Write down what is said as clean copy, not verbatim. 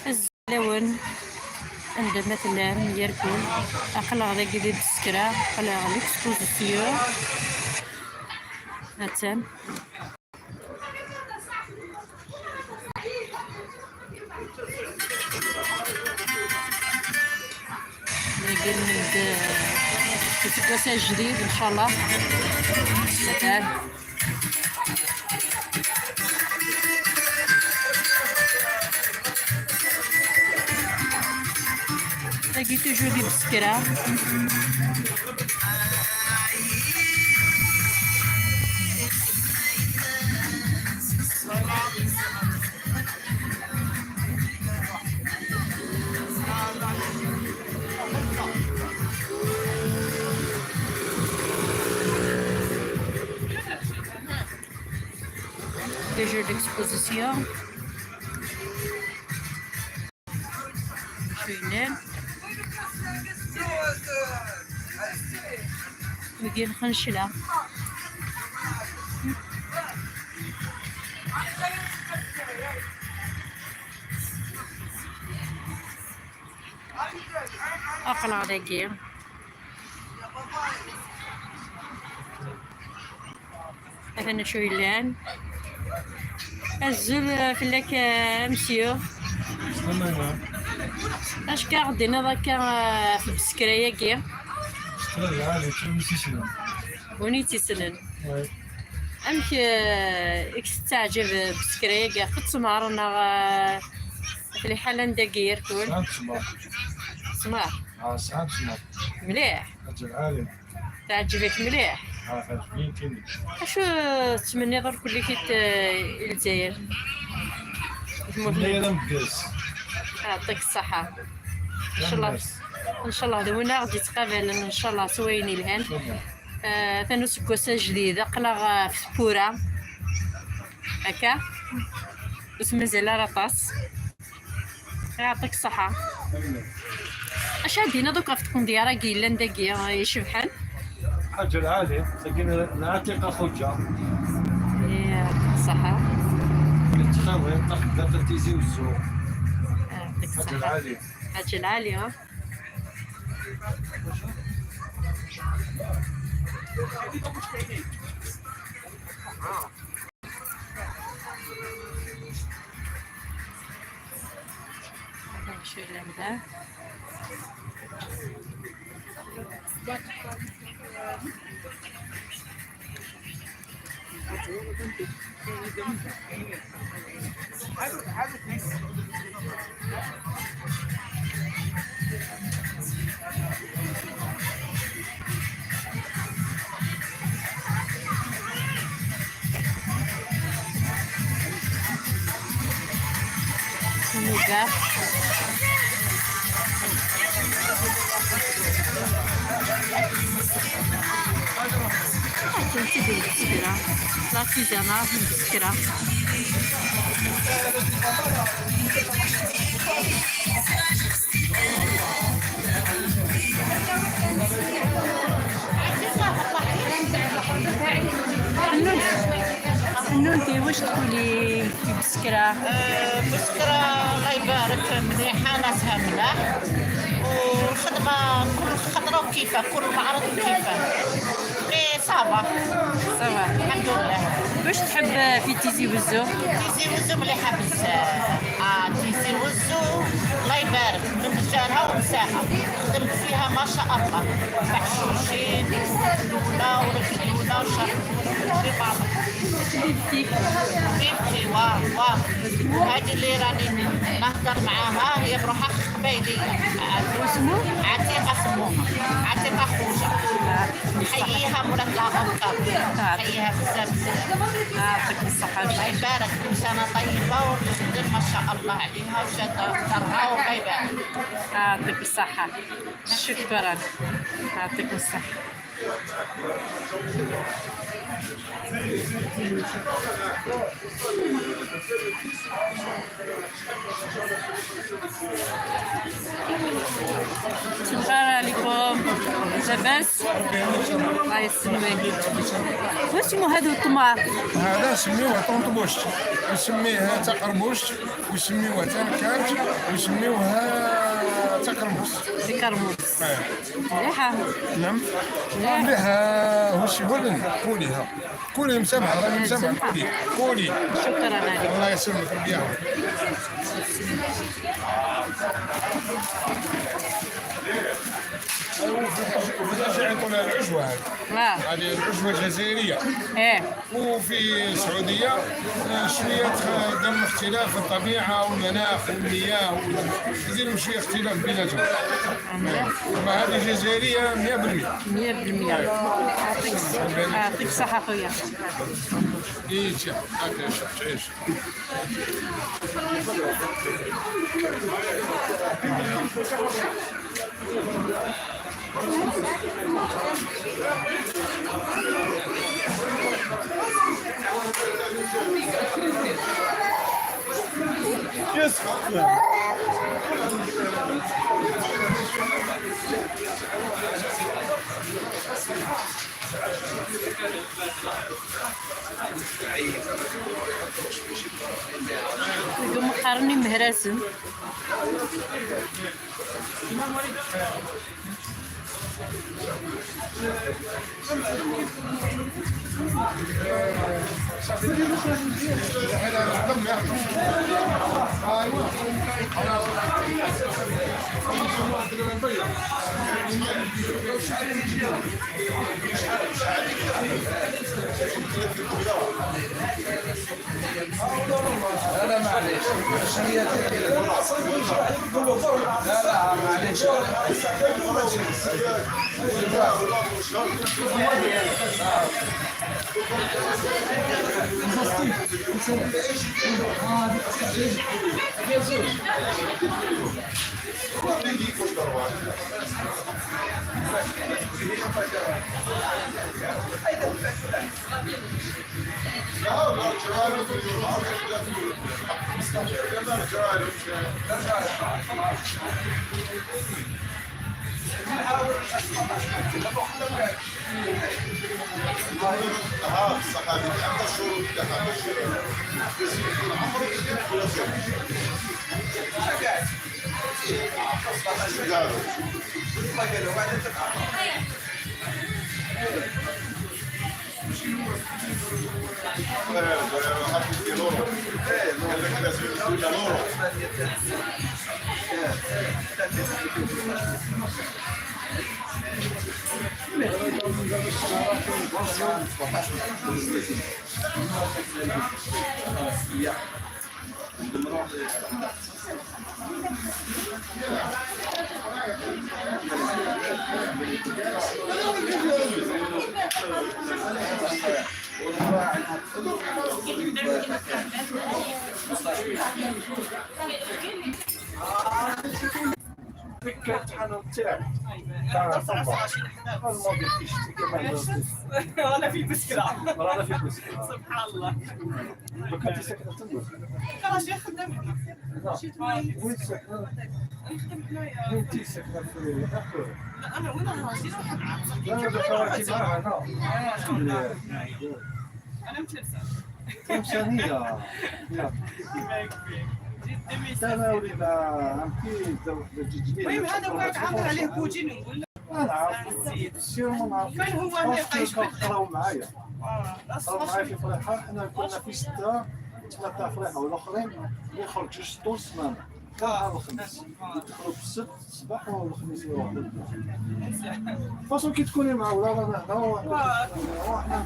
الزلون عند مثلا يركل أقلع ذا جديد سكرا أقلع ليكسبوزيسيون هاتم نقلد تسكوسة جديد إن شاء الله مثلا تلاقي توجور دي بسكرة توجور ديكسبوزيسيون شوينين نجي نخنشلها أقلع دقيق مثلا شويلان الزول فلاك مسيو اش كاغدينا ذاك في البسكريه كي ونيتي سنن امك اكس تعجب بسكريه كي في تمارنا في الحاله ندير كل سمار ساعات سمار مليح تعجبك مليح اش تمني ضرب كل كيت الجزائر لا مقاس يعطيك الصحة ان شاء الله ان شاء الله دوينا غادي تقابل ان شاء الله سوين الهان ثانو سكوسة جديدة قلع في سبورة هكا بس مازال راطاس يعطيك الصحة اش عندنا دوكا في تكون ديارة كيلان داكيا يشبحان حاجة العالي تلقينا نعتق خوجة يعطيك الصحة تخاوي تاخد تيزي والزوق يعطيك حاجة الصحة العالي حاجة العالية شو اللي نوجا تنتي بالسكرة لا تيزانا بالسكرة النونتي واش تقولي بالسكرة؟ بسكرة الله يبارك مليحة ناسها ملاح والخدمة كل خطرة وكيفها كل معرض وكيفها مي صافا الحمد لله. واش تحب في تيزي وزو؟ تيزي وزو مليحة بزاف تيزي وزو الله يبارك رجالها ونساها خدمت فيها ما شاء الله محشوشين لولا ورجلولا وشربونا في بعضها بنتي واه هذه اللي راني نهضر معاها هي بروحها قبايليه واسمو عتيقه سموها عتيقه خوجه نحييها مرات لاغوكا نحييها بزاف يعطيك الصحة الله يبارك كل سنه طيبه وتخدم ما شاء الله عليها وشاده دارها والله يبارك يعطيك الصحة شكرا يعطيك الصحة شكرا عليكم. لاباس؟ الله يسلمك. واسمو هذا الطماط؟ هذا نسميوه طونطبوش، نسميه تقربوش، ويسميوه تنكرت، ويسميوها تقرموس. كرموس. مليحة. نعم. مليحة. وش يقولن؟ كوليها. كولي مسامحة، راني مسامحة. كولي. شكرا عليكم. الله يسلمك ربي يعاونك. وبدا يعيطوا لها العجوة هذه العجوة الجزائرية. وفي السعودية شوية دم اختلاف في الطبيعة والمناخ والمياه يديروا شوية اختلاف بيناتهم. أما هذه جزائرية 100%. 100%. يعطيك الصحة خويا. إيش تعيش. يقوم مقارني مهراسم. لا معليش لا معليش رانا في المسكرة. سبحان الله. كنتي ساكنة تما؟ راجل خدام هنا. وين ساكنة؟ نخدم هنايا. كنتي ساكنة في الدار؟ لا أنا وين راجل لا دخلتي معنا. شكون اللي؟ أنا متلبسة. تمشانية. انا وليد عمتي جديد. المهم هذا واحد عامل عليه بوجين نقول. انا عارف السير ما نعرف. كان هو اللي قايش قراو معايا. قراو معايا في فريحة. حنا كنا في 6 تما فريحة والاخرين ما يخرجوش طول السمانة. كاع الخميس. يدخلوا في السبت الصباح والخميس يروحوا. فاصل كي تكوني مع ولا رانا هنا